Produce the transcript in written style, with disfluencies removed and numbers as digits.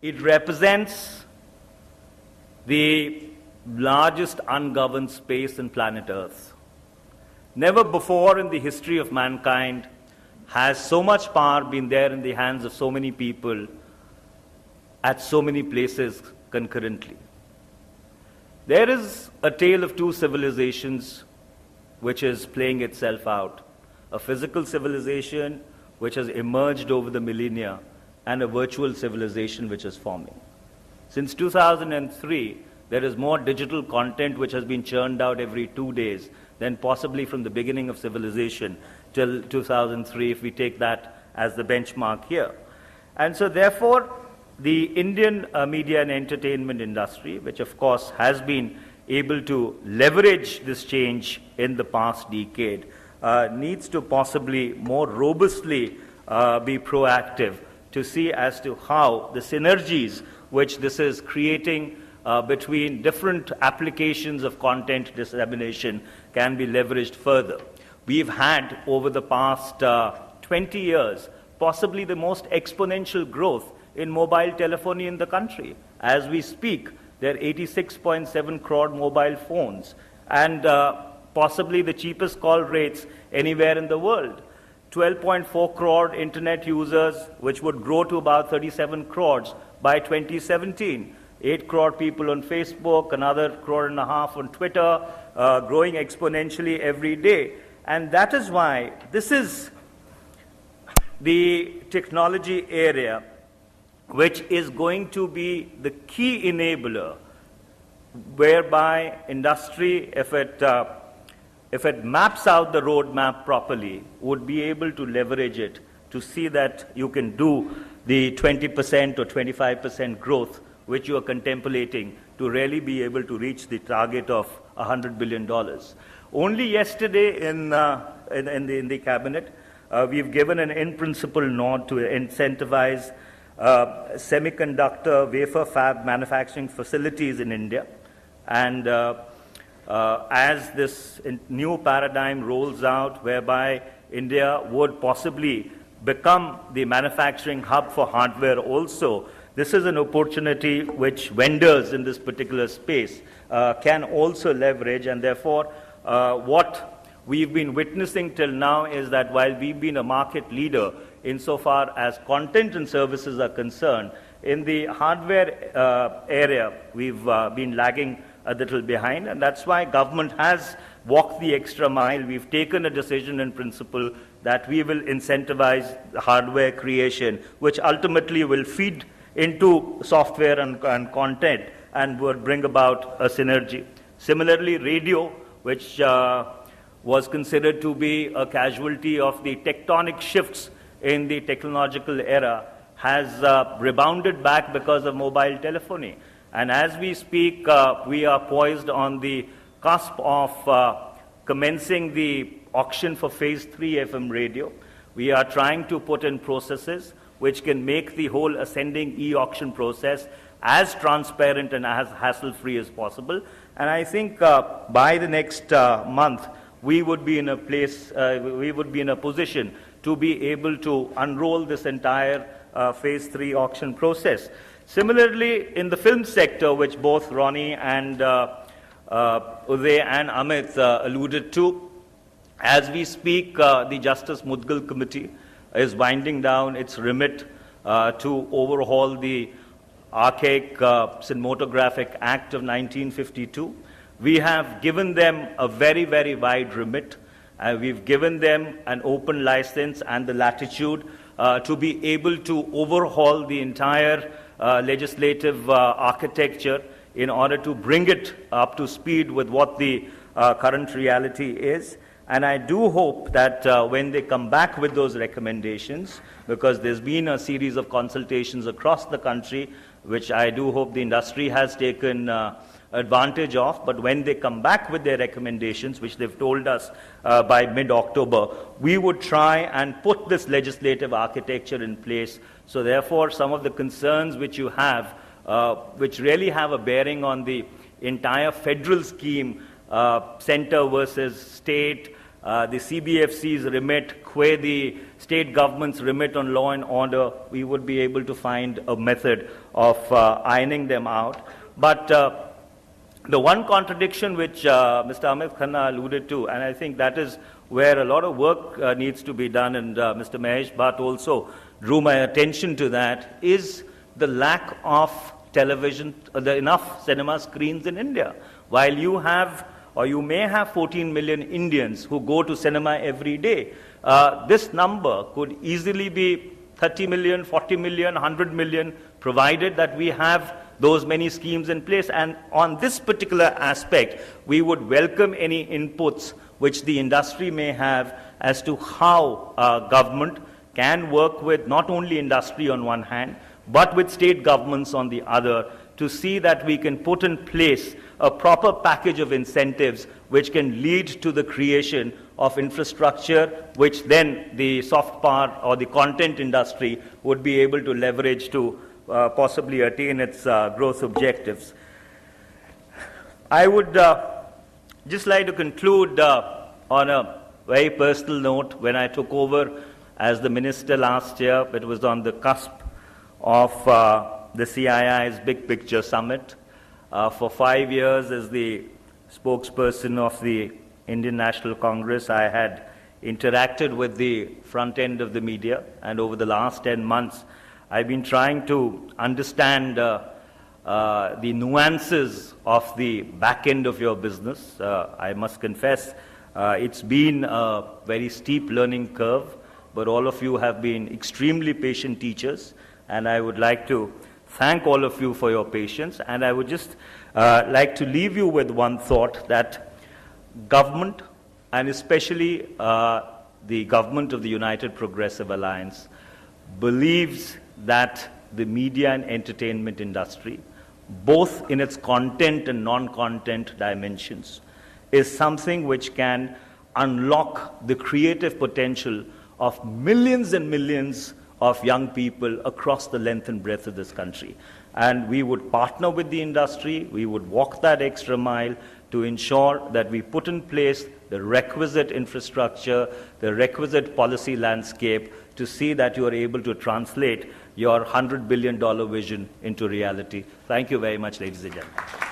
It represents the largest ungoverned space in planet Earth. Never before in the history of mankind has so much power been there in the hands of so many people at so many places concurrently. There is a tale of two civilizations which is playing itself out. A physical civilization which has emerged over the millennia, and a virtual civilization which is forming. Since 2003, there is more digital content which has been churned out every 2 days than possibly from the beginning of civilization till 2003, if we take that as the benchmark here. And so therefore, the Indian media and entertainment industry, which of course has been able to leverage this change in the past decade, needs to possibly more robustly be proactive to see as to how the synergies which this is creating between different applications of content dissemination can be leveraged further. We've had, over the past 20 years, possibly the most exponential growth in mobile telephony in the country. As we speak, there are 86.7 crore mobile phones, and possibly the cheapest call rates anywhere in the world. 12.4 crore internet users, which would grow to about 37 crores by 2017. 8 crore people on Facebook, another crore and a half on Twitter, growing exponentially every day. And that is why this is the technology area which is going to be the key enabler, whereby industry, if it maps out the roadmap properly, would be able to leverage it to see that you can do the 20% or 25% growth which you are contemplating to really be able to reach the target of $100 billion. Only yesterday in the cabinet, we've given an in-principle nod to incentivize semiconductor wafer fab manufacturing facilities in India. And as this new paradigm rolls out, whereby India would possibly become the manufacturing hub for hardware also, this is an opportunity which vendors in this particular space can also leverage. And therefore, what we've been witnessing till now is that while we've been a market leader insofar as content and services are concerned, in the hardware area, we've been lagging a little behind, and that's why government has walked the extra mile. We've taken a decision in principle that we will incentivize hardware creation, which ultimately will feed into software and content and will bring about a synergy. Similarly, radio, which was considered to be a casualty of the tectonic shifts in the technological era, has rebounded back because of mobile telephony. And as we speak, we are poised on the cusp of commencing the auction for Phase 3 FM radio. We are trying to put in processes which can make the whole ascending e-auction process as transparent and as hassle-free as possible. And I think by the next month, we would be in a place, we would be in a position to be able to unroll this entire Phase 3 auction process. Similarly, in the film sector, which both Ronnie and Uday and Amit alluded to, as we speak, the Justice Mudgal Committee is winding down its remit to overhaul the archaic Cinematographic Act of 1952. We have given them a very, very wide remit. We've given them an open license and the latitude to be able to overhaul the entire legislative architecture in order to bring it up to speed with what the current reality is. And I do hope that when they come back with those recommendations, because there's been a series of consultations across the country, which I do hope the industry has taken advantage of, but when they come back with their recommendations, which they've told us by mid-October, we would try and put this legislative architecture in place. So therefore, some of the concerns which you have, which really have a bearing on the entire federal scheme, center versus state, the CBFC's remit, where the state government's remit on law and order, we would be able to find a method of ironing them out. But the one contradiction which Mr. Amit Khanna alluded to, and I think that is where a lot of work needs to be done, and Mr. Mahesh Bhatt also drew my attention to that, is the lack of television, enough cinema screens in India. While you have, or you may have 14 million Indians who go to cinema every day, this number could easily be 30 million, 40 million, 100 million, provided that we have those many schemes in place. And on this particular aspect, we would welcome any inputs which the industry may have as to how government can work with not only industry on one hand, but with state governments on the other, to see that we can put in place a proper package of incentives which can lead to the creation of infrastructure, which then the soft power or the content industry would be able to leverage to possibly attain its growth objectives. I would just like to conclude on a very personal note. When I took over as the minister last year, it was on the cusp of the CII's Big Picture Summit. For 5 years as the spokesperson of the Indian National Congress, I had interacted with the front end of the media, and over the last 10 months, I've been trying to understand the nuances of the back end of your business. I must confess, it's been a very steep learning curve, but all of you have been extremely patient teachers, and I would like to thank all of you for your patience. And I would just like to leave you with one thought, that government, and especially the government of the United Progressive Alliance, believes that the media and entertainment industry, both in its content and non-content dimensions, is something which can unlock the creative potential of millions and millions of young people across the length and breadth of this country. And we would partner with the industry, we would walk that extra mile to ensure that we put in place the requisite infrastructure, the requisite policy landscape, to see that you are able to translate your $100 billion vision into reality. Thank you very much, ladies and gentlemen.